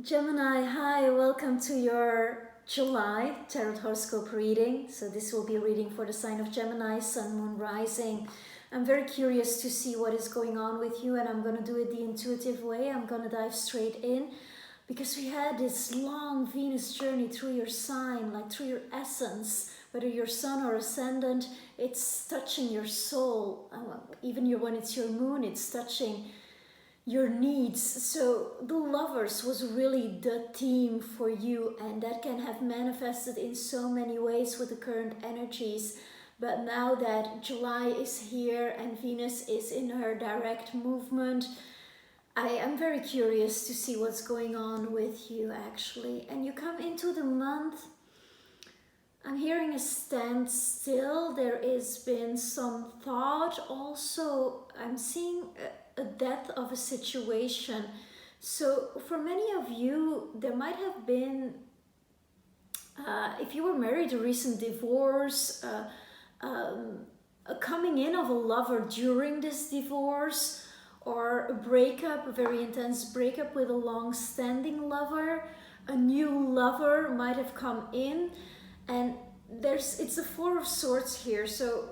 Gemini, hi, welcome to your July Tarot Horoscope reading. So this will be a reading for the sign of Gemini, Sun, Moon, Rising. I'm very curious to see what is going on with you, and I'm going to do it the intuitive way. I'm going to dive straight in because we had this long Venus journey through your sign, like through your essence, whether you're Sun or Ascendant, it's touching your soul. Even when it's your moon, it's touching your needs. So the lovers was really the theme for you, and that can have manifested in so many ways with the current energies. But now that July is here and Venus is in her direct movement, I am very curious to see what's going on with you actually. And you come into the month, I'm hearing a standstill. There has been some thought. Also, I'm seeing a death of a situation. So for many of you, there might have been, if you were married, a recent divorce, a coming in of a lover during this divorce, or a breakup, a very intense breakup with a long-standing lover. A new lover might have come in. And it's a Four of Swords here. So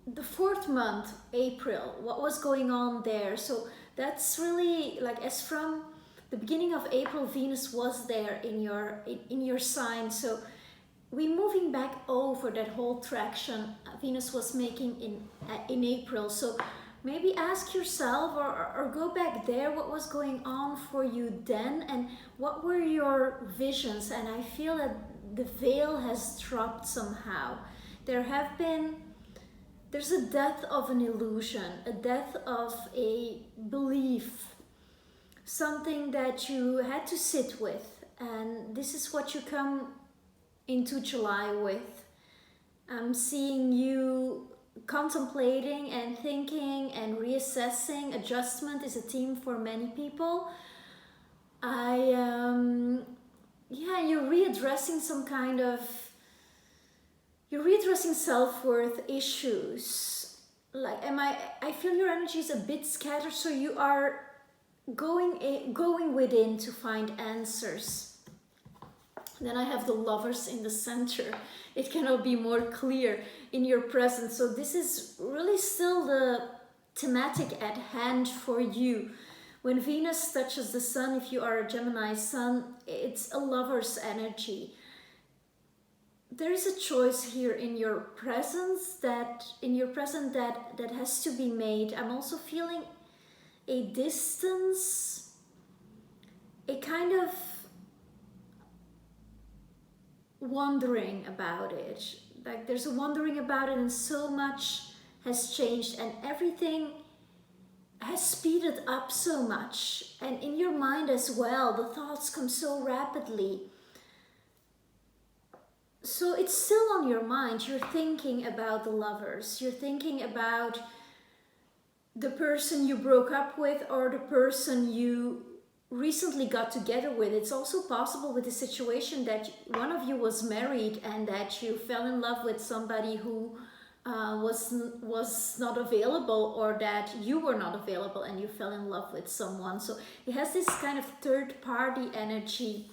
the fourth month, April, what was going on there? So that's really like, as from the beginning of April, Venus was there in your sign. So we moving back over that whole traction Venus was making in April. So maybe ask yourself or go back there, what was going on for you then, and what were your visions? And I feel that the veil has dropped somehow. There's a death of an illusion, a death of a belief, something that you had to sit with, and this is what you come into July with. I'm seeing you contemplating and thinking and reassessing. Adjustment is a theme for many people. You're readdressing you're readdressing self-worth issues. Like, I feel your energy is a bit scattered, so you are going within to find answers. Then I have the Lovers in the center. It cannot be more clear in your presence. So this is really still the thematic at hand for you. When Venus touches the Sun, if you are a Gemini Sun, it's a lover's energy. There is a choice here in your presence that has to be made. I'm also feeling a distance, a kind of wondering about it. Like, there's a wondering about it, and so much has changed and everything has speeded up so much, and in your mind as well, the thoughts come so rapidly. So it's still on your mind. You're thinking about the lovers. You're thinking about the person you broke up with or the person you recently got together with. It's also possible with the situation that one of you was married and that you fell in love with somebody who was not available, or that you were not available and you fell in love with someone. So it has this kind of third party energy.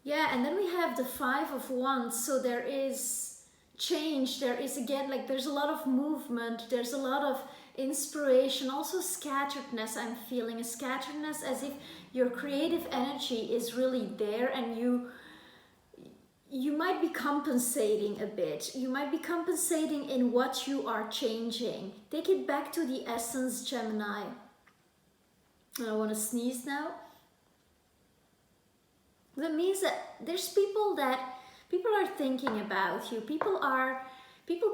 Yeah, and then we have the Five of Wands. So there is change. There is, again, like, there's a lot of movement. There's a lot of inspiration. Also scatteredness. I'm feeling a scatteredness, as if your creative energy is really there, and you might be compensating a bit. You might be compensating in what you are changing. Take it back to the essence, Gemini. I want to sneeze now. That means that there's people are thinking about you. People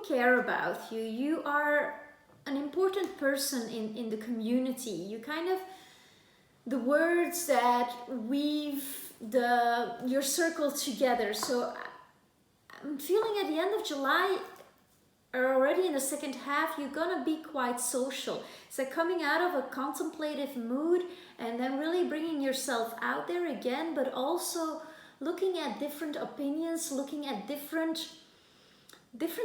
care about you. You are an important person in the community. You kind of, the words that weave your circle together. So I'm feeling at the end of July, or already in the second half, you're gonna be quite social. It's like coming out of a contemplative mood and then really bringing yourself out there again, but also looking at different opinions, looking at different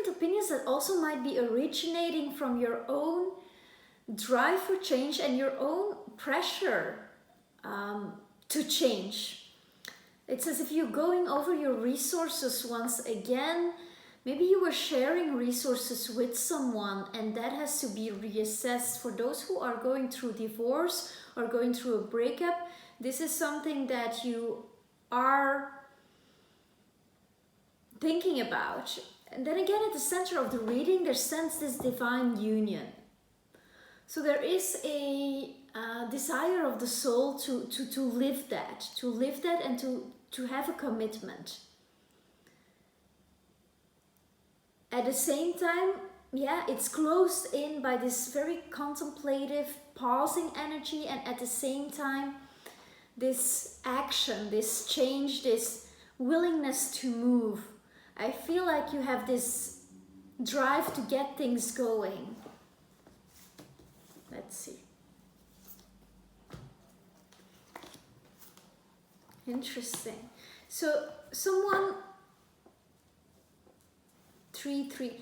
opinions that also might be originating from your own drive for change and your own pressure to change. It's as if you're going over your resources once again. Maybe you were sharing resources with someone and that has to be reassessed. For those who are going through divorce or going through a breakup, this is something that you are thinking about. And then again, at the center of the reading, there's sensed this divine union. So there is a desire of the soul to live that, and to have a commitment. At the same time, yeah, it's closed in by this very contemplative, pausing energy, and at the same time, this action, this change, this willingness to move. I feel like you have this drive to get things going. Let's see. Interesting. So someone 3-3.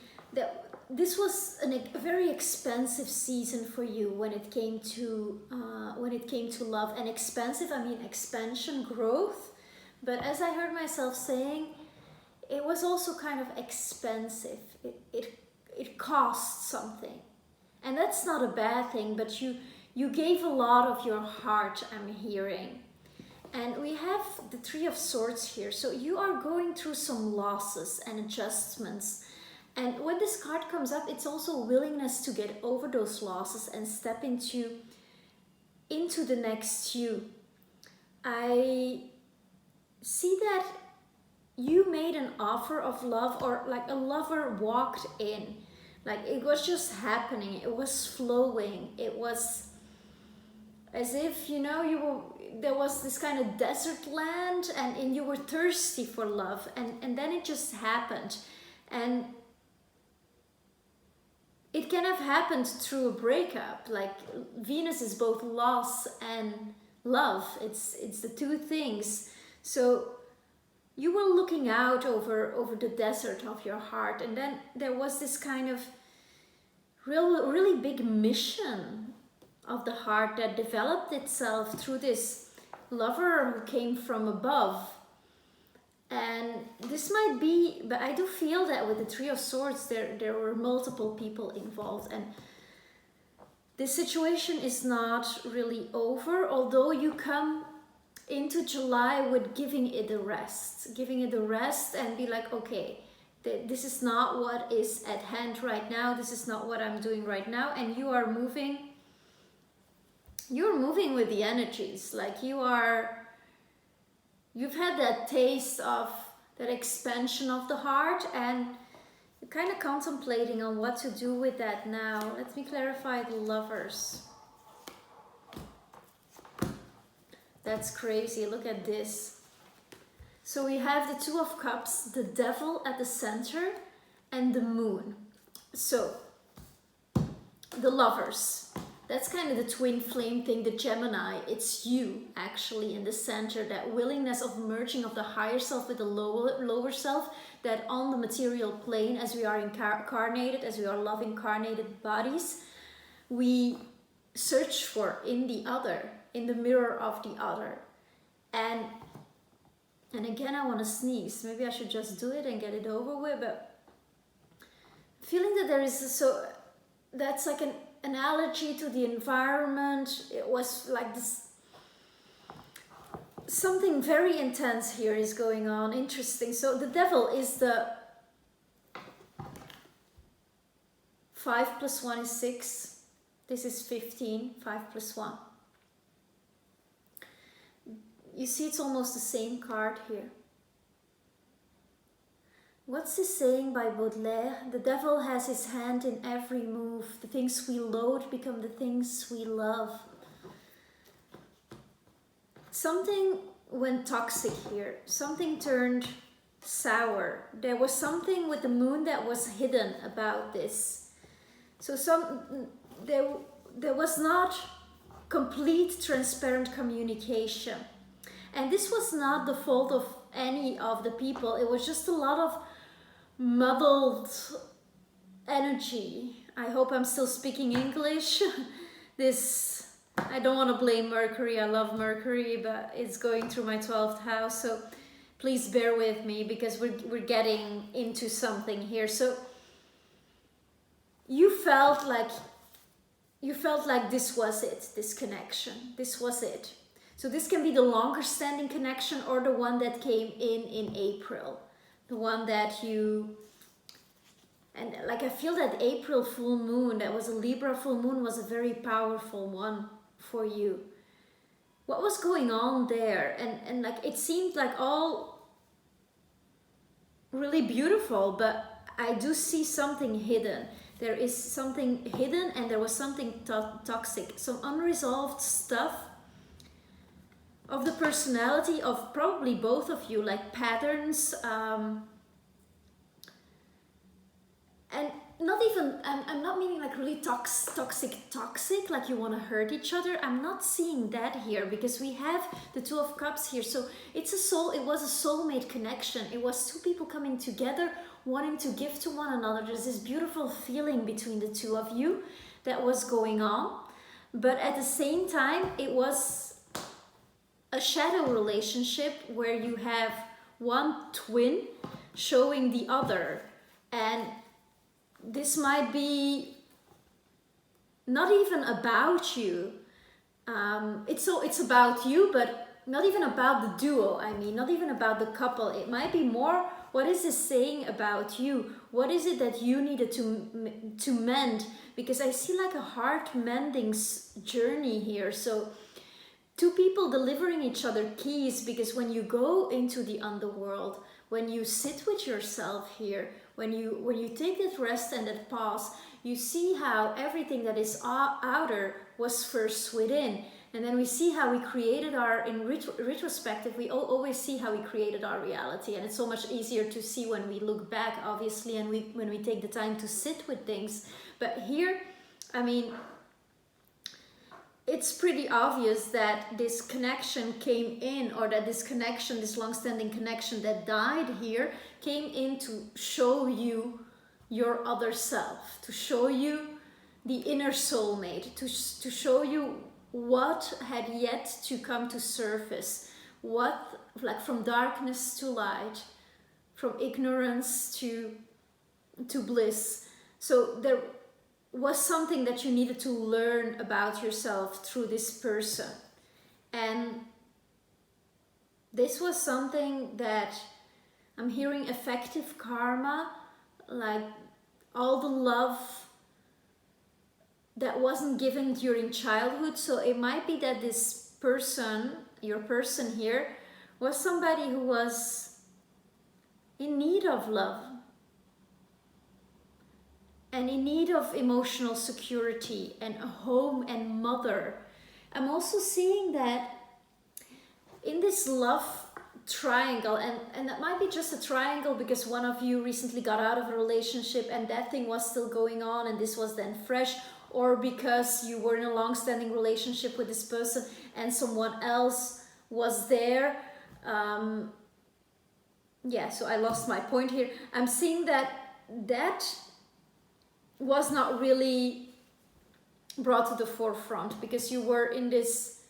This was a very expensive season for you when it came to love. And expensive, I mean expansion, growth. But as I heard myself saying, it was also kind of expensive. It cost something, and that's not a bad thing. But you gave a lot of your heart, I'm hearing. And we have the Three of Swords here. So you are going through some losses and adjustments. And when this card comes up, it's also willingness to get over those losses and step into the next you. I see that you made an offer of love, or like a lover walked in. Like it was just happening. It was flowing. It was as if, there was this kind of desert land and you were thirsty for love, and then it just happened. And it can have happened through a breakup. Like Venus is both loss and love. It's the two things. So you were looking out over the desert of your heart, and then there was this kind of really big mission of the heart that developed itself through this lover who came from above. And this might be, but I do feel that with the Three of Swords, there were multiple people involved, and this situation is not really over, although you come into July with giving it a rest and be like, okay, this is not what is at hand right now, this is not what I'm doing right now, and you're moving with the energies. Like you've had that taste of that expansion of the heart, and you're kind of contemplating on what to do with that now. Let me clarify the Lovers. That's crazy. Look at this. So we have the Two of Cups, the Devil at the center, and the Moon. So the Lovers, that's kind of the twin flame thing, the Gemini. It's you actually in the center, that willingness of merging of the higher self with the lower self, that on the material plane, as we are incarnated, as we are love incarnated bodies, we search for in the other, in the mirror of the other. And again, I want to sneeze. Maybe I should just do it and get it over with, but feeling that there is that's like an analogy to the environment. It was like this, something very intense here is going on. Interesting. So the Devil is the 5 + 1 is 6. This is 15, 5 + 1. You see, it's almost the same card here. What's this saying by Baudelaire? The devil has his hand in every move. The things we loathe become the things we love. Something went toxic here. Something turned sour. There was something with the moon that was hidden about this. So there was not complete transparent communication. And this was not the fault of any of the people. It was just a lot of muddled energy. I hope I'm still speaking English. This I don't want to blame Mercury. I love Mercury, but it's going through my 12th house. So please bear with me because we're getting into something here. So you felt like this was it, this connection. This was it. So this can be the longer standing connection or the one that came in April. The one that you... And like I feel that April full moon, that was a Libra full moon, was a very powerful one for you. What was going on there? And like it seemed like all really beautiful, but I do see something hidden. There is something hidden and there was something toxic, some unresolved stuff of the personality of probably both of you, like patterns, and not even, I'm not meaning like really toxic, like you want to hurt each other. I'm not seeing that here because we have the Two of Cups here. So it was a soulmate connection. It was two people coming together, wanting to give to one another. There's this beautiful feeling between the two of you that was going on. But at the same time, it was a shadow relationship where you have one twin showing the other. And this might be not even about you. It's about you, but not even about the duo. I mean, not even about the couple. It might be more, what is this saying about you? What is it that you needed to mend? Because I see like a heart mending journey here. So two people delivering each other keys, because when you go into the underworld, when you sit with yourself here, when you take that rest and that pause, you see how everything that is outer was first within. And then we see how we created in retrospective, we always see how we created our reality. And it's so much easier to see when we look back, obviously, and when we take the time to sit with things. But here, I mean, it's pretty obvious that this connection came in, or that this connection, this long-standing connection that died here, came in to show you your other self, to show you the inner soulmate, to show you what had yet to come to surface, what, like from darkness to light, from ignorance to bliss. So there was something that you needed to learn about yourself through this person. And this was something that I'm hearing effective karma, like all the love that wasn't given during childhood. So it might be that this person, your person here, was somebody who was in need of love and in need of emotional security and a home and mother. I'm also seeing that in this love triangle, and that might be just a triangle because one of you recently got out of a relationship and that thing was still going on and this was then fresh, or because you were in a long-standing relationship with this person and someone else was there. Yeah, so I lost my point here. I'm seeing that was not really brought to the forefront because you were in this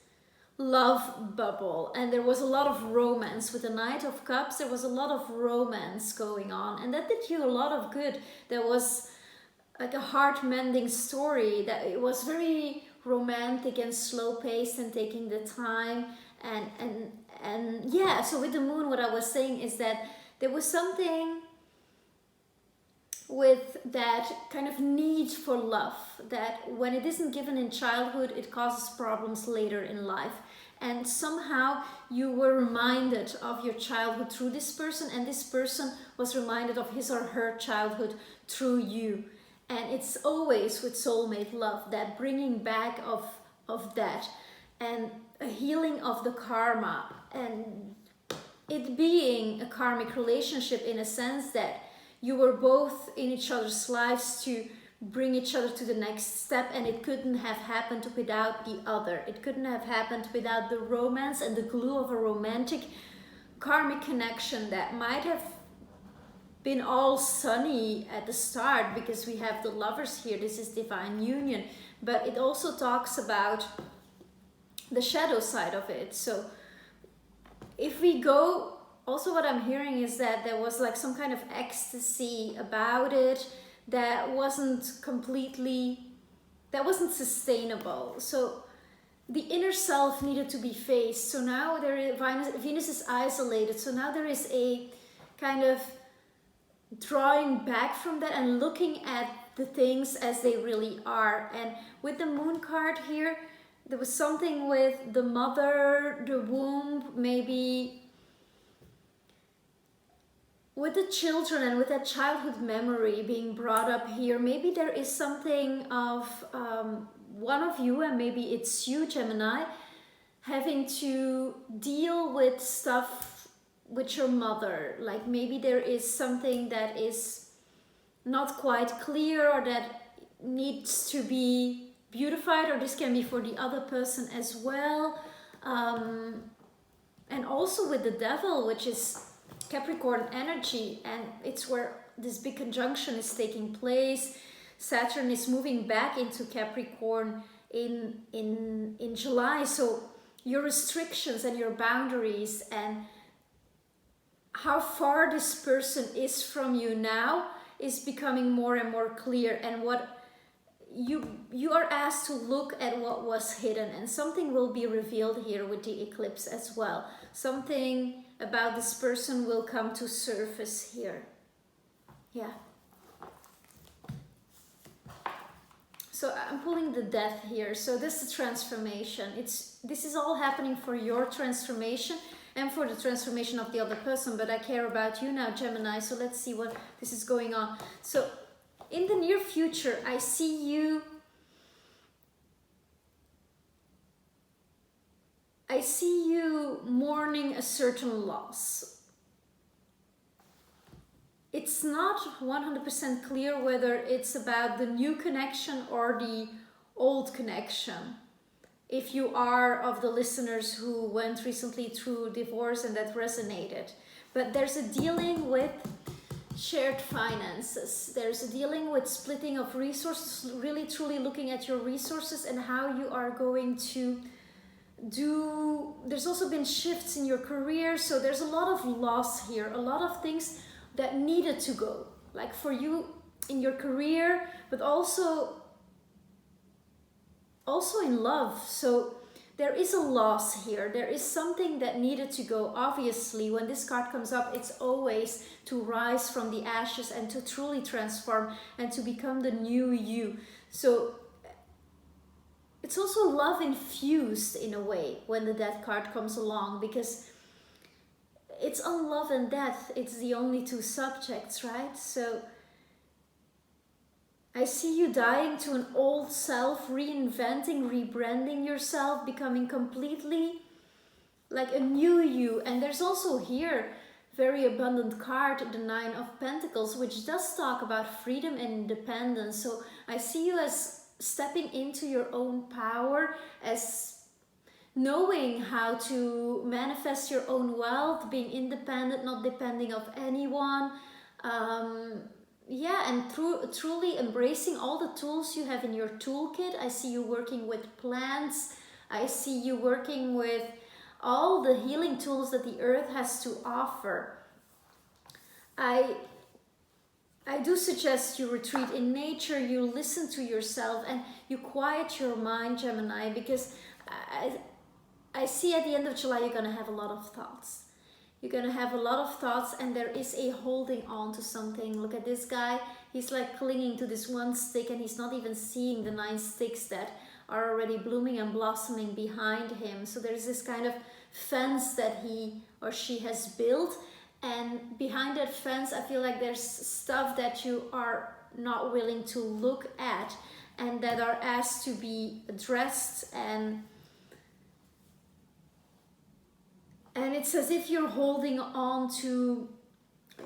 love bubble and there was a lot of romance. With the Knight of Cups, there was a lot of romance going on, and that did you a lot of good. There was like a heart-mending story, that it was very romantic and slow-paced and taking the time, and yeah. So with the moon, what I was saying is that there was something with that kind of need for love, that when it isn't given in childhood, it causes problems later in life. And somehow you were reminded of your childhood through this person, and this person was reminded of his or her childhood through you. And it's always with soulmate love, that bringing back of that, and a healing of the karma, and it being a karmic relationship in a sense that you were both in each other's lives to bring each other to the next step, and it couldn't have happened without the other. It couldn't have happened without the romance and the glue of a romantic karmic connection that might have been all sunny at the start because we have the Lovers here. This is divine union, but it also talks about the shadow side of it. So if we go, also what I'm hearing is that there was like some kind of ecstasy about it that wasn't sustainable. So the inner self needed to be faced. So now Venus is isolated. So now there is a kind of drawing back from that and looking at the things as they really are. And with the moon card here, there was something with the mother, the womb, maybe with the children and with that childhood memory being brought up here. Maybe there is something of one of you, and maybe it's you, Gemini, having to deal with stuff with your mother. Like maybe there is something that is not quite clear or that needs to be beautified, or this can be for the other person as well. And also with the devil, which is Capricorn energy, and it's where this big conjunction is taking place. Saturn is moving back into Capricorn in July. So your restrictions and your boundaries and how far this person is from you now is becoming more and more clear. And what you are asked to look at what was hidden, and something will be revealed here with the eclipse as well. Something about this person will come to surface here. Yeah. So I'm pulling the death here. So this is transformation. This is all happening for your transformation and for the transformation of the other person. But I care about you now, Gemini. So let's see what this is going on. So in the near future, I see you mourning a certain loss. It's not 100% clear whether it's about the new connection or the old connection. If you are of the listeners who went recently through divorce and that resonated. But there's a dealing with shared finances. There's a dealing with splitting of resources, really truly looking at your resources and how you are going to do. There's also been shifts in your career. So there's a lot of loss here, a lot of things that needed to go, like for you in your career, but also in love. So there is a loss here. There is something that needed to go. Obviously, when this card comes up, it's always to rise from the ashes and to truly transform and to become the new you. So it's also love infused in a way when the death card comes along, because it's on love and death. It's the only two subjects, right? So I see you dying to an old self, reinventing, rebranding yourself, becoming completely like a new you. And there's also here very abundant card, the Nine of Pentacles, which does talk about freedom and independence. So I see you as stepping into your own power, as knowing how to manifest your own wealth, being independent, not depending of anyone. Yeah, and truly embracing all the tools you have in your toolkit. I see you working with plants. I see you working with all the healing tools that the earth has to offer. I do suggest you retreat in nature, you listen to yourself, and you quiet your mind, Gemini, because I see at the end of July you're going to have a lot of thoughts. You're going to have a lot of thoughts, and there is a holding on to something. Look at this guy. He's like clinging to this one stick, and he's not even seeing the 9 sticks that are already blooming and blossoming behind him. So there's this kind of fence that he or she has built, and behind that fence I feel like there's stuff that you are not willing to look at and that are asked to be addressed, and it's as if you're holding on to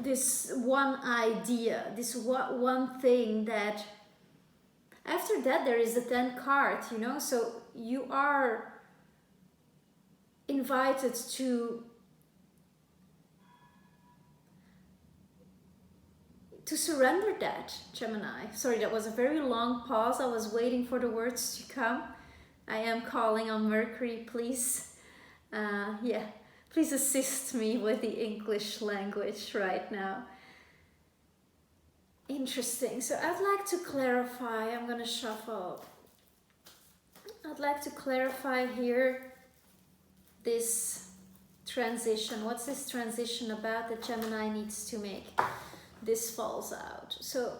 this one idea, this one thing that after that there is the 10 card, you know, so you are invited to surrender that, Gemini. Sorry, that was a very long pause. I was waiting for the words to come. I am calling on Mercury, please. Yeah, please assist me with the English language right now. Interesting. So I'd like to clarify. I'm going to shuffle. I'd like to clarify here this transition. What's this transition about that Gemini needs to make? This falls out. So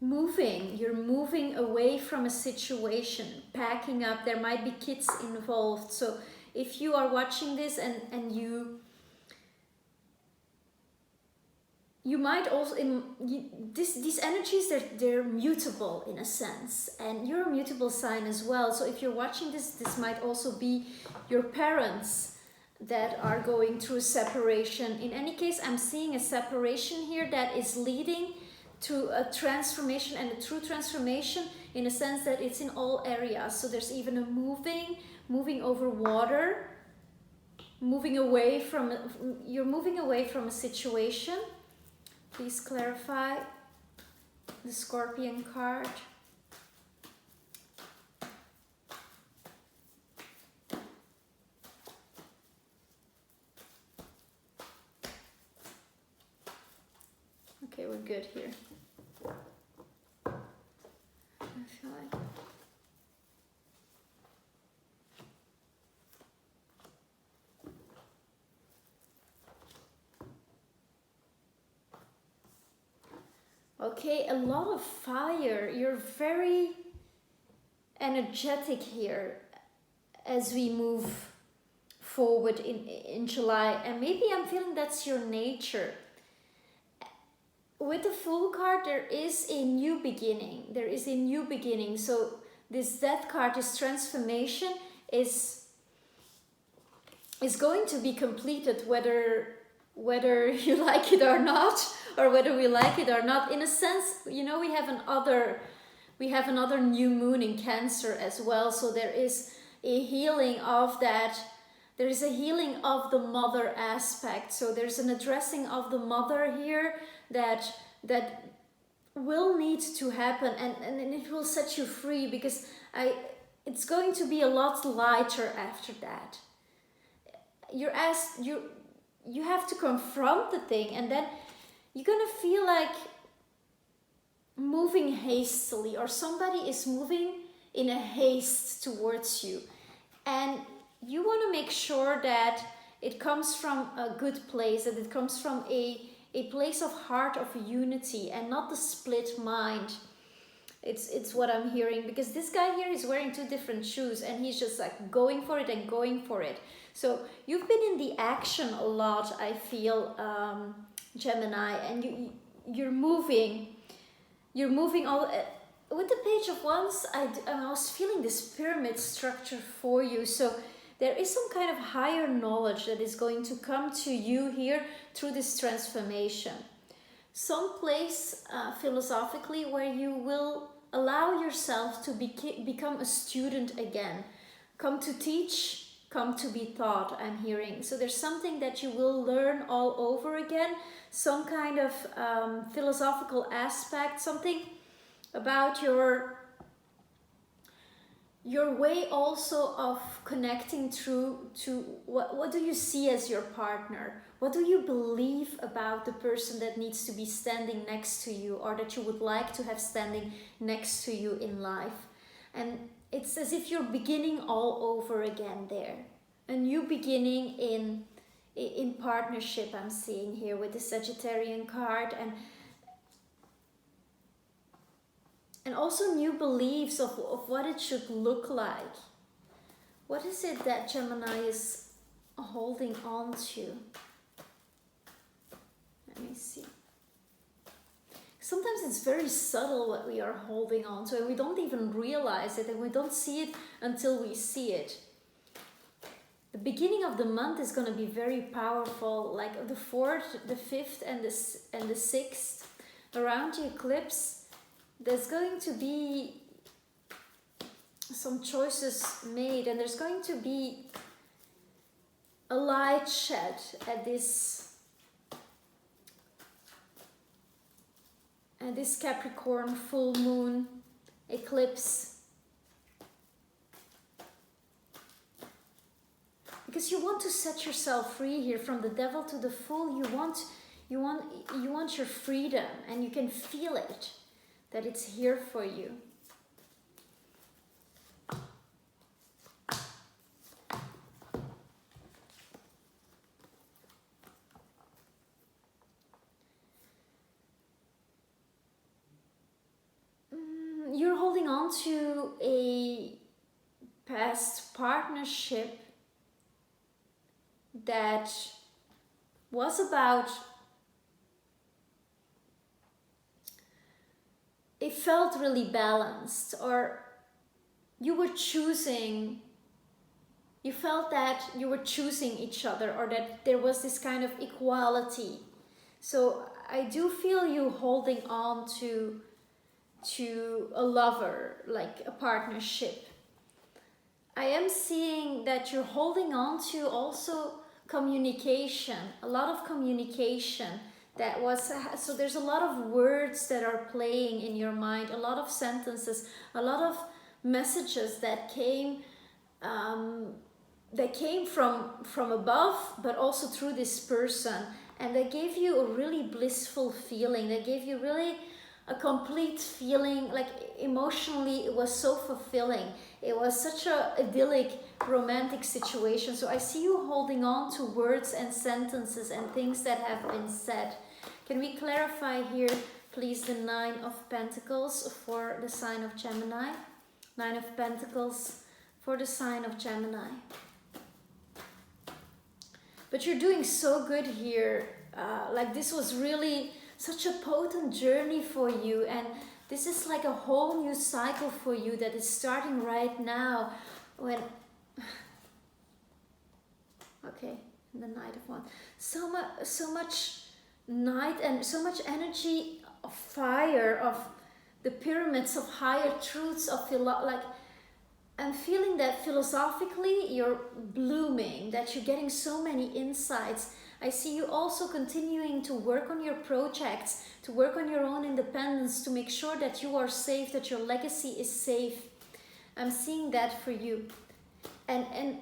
you're moving away from a situation, packing up. There might be kids involved. So if you are watching this and you might also, these energies, they're mutable in a sense, and you're a mutable sign as well. So if you're watching this might also be your parents that are going through separation. In any case, I'm seeing a separation here that is leading to a transformation, and a true transformation in a sense that it's in all areas. So there's even a moving over water, you're moving away from a situation. Please clarify the Scorpion card. Okay, we're good here. I feel like... Okay, a lot of fire. You're very energetic here as we move forward in July. And maybe I'm feeling that's your nature. With the Fool card, there is a new beginning. There is a new beginning. So this Death card, this transformation is going to be completed whether you like it or not, or whether we like it or not. In a sense, you know, we have another new moon in Cancer as well. So there is a healing of that. There is a healing of the mother aspect. So there's an addressing of the mother here that will need to happen, and it will set you free, because it's going to be a lot lighter after that. You have to confront the thing, and then you're gonna feel like moving hastily, or somebody is moving in a haste towards you, and you want to make sure that it comes from a good place, that it comes from a place of heart, of unity, and not the split mind. It's what I'm hearing, because this guy here is wearing two different shoes, and he's just like going for it and going for it. So you've been in the action a lot, I feel, Gemini, and you're moving all. With the Page of Wands, I was feeling this pyramid structure for you. So there is some kind of higher knowledge that is going to come to you here through this transformation. Some place philosophically where you will allow yourself to become a student again. Come to teach, come to be taught, I'm hearing. So there's something that you will learn all over again. Some kind of philosophical aspect, something about your way also of connecting through to what do you see as your partner? What do you believe about the person that needs to be standing next to you, or that you would like to have standing next to you in life? And it's as if you're beginning all over again there. A new beginning in partnership, I'm seeing here with the Sagittarian card, and also new beliefs of what it should look like. What is it that Gemini is holding on to? Let me see. Sometimes it's very subtle what we are holding on to, and we don't even realize it, and we don't see it until we see it. The beginning of the month is going to be very powerful, like the 4th, the 5th, and the 6th, around the eclipse. There's going to be some choices made, and there's going to be a light shed at this Capricorn full moon eclipse. because you want to set yourself free here from the devil to the fool. You want your freedom, and you can feel it, that it's here for you. You're holding on to a past partnership that was about, it felt really balanced, or you felt that you were choosing each other, or that there was this kind of equality. So I do feel you holding on to a lover, like a partnership. I am seeing that you're holding on to also communication, a lot of communication that was, so there's a lot of words that are playing in your mind, a lot of sentences, a lot of messages that came from above, but also through this person, and they gave you a really blissful feeling. They gave you really a complete feeling, like emotionally it was so fulfilling. It was such a idyllic romantic situation. So I see you holding on to words and sentences and things that have been said. Can we clarify here please the 9 of Pentacles for the sign of Gemini? 9 of Pentacles for the sign of Gemini. But you're doing so good here. Like this was really such a potent journey for you, and this is like a whole new cycle for you that is starting right now. When okay, the Knight of Wands, so much night and so much energy of fire, of the pyramids, of higher truths, of like I'm feeling that philosophically you're blooming, that you're getting so many insights. I see you also continuing to work on your projects, to work on your own independence, to make sure that you are safe, that your legacy is safe. I'm seeing that for you. And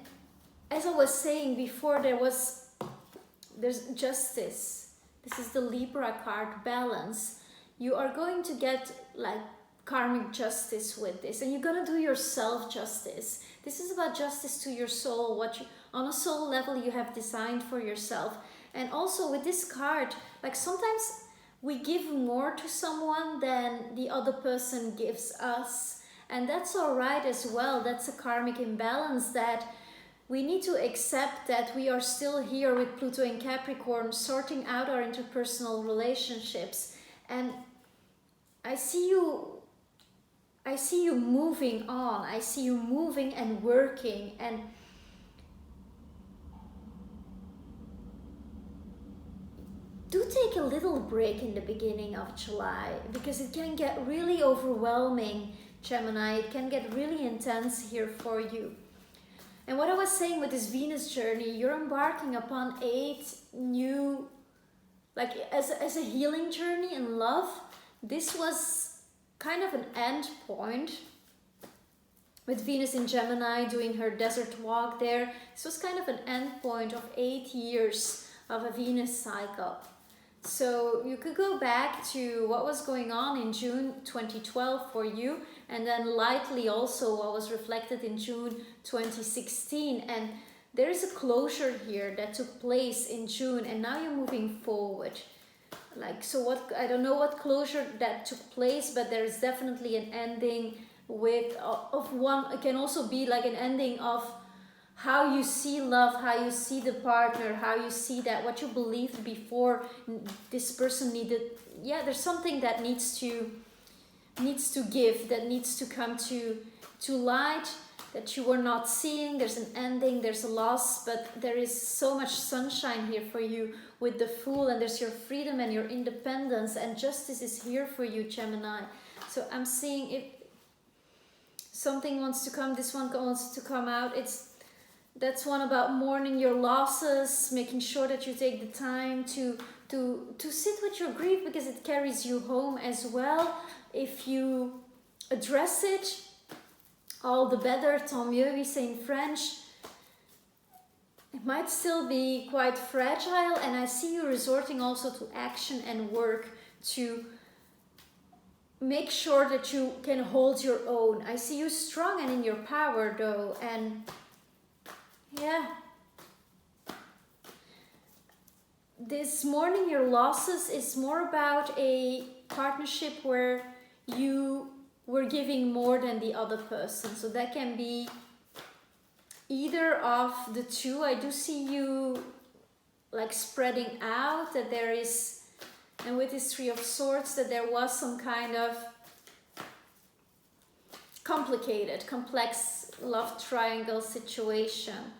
as I was saying before, there's justice. This is the Libra card, balance. You are going to get like karmic justice with this, and you're gonna do yourself justice. This is about justice to your soul, what you, on a soul level, you have designed for yourself. And also with this card, like sometimes we give more to someone than the other person gives us, and that's all right as well. That's a karmic imbalance that we need to accept, that we are still here with Pluto in Capricorn, sorting out our interpersonal relationships. And I see you moving on. I see you moving and working, and do take a little break in the beginning of July, because it can get really overwhelming, Gemini. It can get really intense here for you. And what I was saying with this Venus journey, you're embarking upon 8 new, like as a healing journey in love. This was kind of an end point with Venus in Gemini doing her desert walk there. This was kind of an end point of 8 years of a Venus cycle. So you could go back to what was going on in June 2012 for you, and then lightly also what was reflected in June 2016. And there is a closure here that took place in June, and now you're moving forward. Like, so what, I don't know what closure that took place, but there is definitely an ending with of one. It can also be like an ending of how you see love, how you see the partner, how you see that what you believed before this person needed. Yeah, there's something that needs to give, that needs to come to light, that you were not seeing. There's an ending, there's a loss, but there is so much sunshine here for you with the Fool, and there's your freedom and your independence, and justice is here for you, Gemini. So I'm seeing if something wants to come, this one wants to come out. That's one about mourning your losses, making sure that you take the time to sit with your grief, because it carries you home as well. If you address it, all the better. Tant mieux, we say in French. might still be quite fragile, and I see you resorting also to action and work to make sure that you can hold your own. I see you strong and in your power though, and yeah. This mourning your losses is more about a partnership where you were giving more than the other person. So that can be either of the two. I do see you like spreading out, that there is, and with this Three of Swords, that there was some kind of complicated, complex love triangle situation.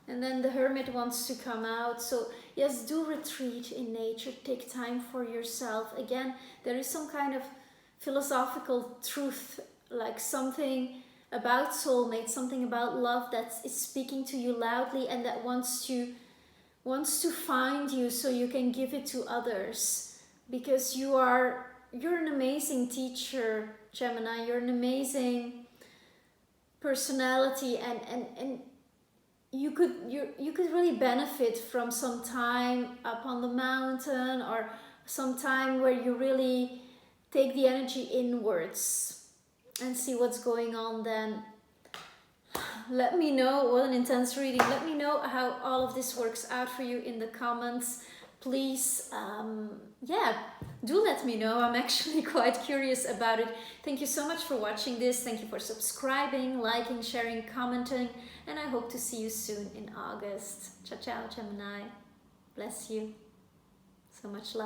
And then the Hermit wants to come out. So yes, do retreat in nature. Take time for yourself. Again, there is some kind of philosophical truth, like something about soulmate, something about love that is speaking to you loudly and that wants to find you so you can give it to others. Because you're an amazing teacher, Gemini. You're an amazing personality, and you could really benefit from some time up on the mountain, or some time where you really take the energy inwards and see what's going on. Then let me know. What an intense reading. Let me know how all of this works out for you in the comments, please. Yeah, do let me know. I'm actually quite curious about it. Thank you so much for watching this. Thank you for subscribing, liking, sharing, commenting, and I hope to see you soon in August. Ciao, ciao, Gemini. Bless you. So much love.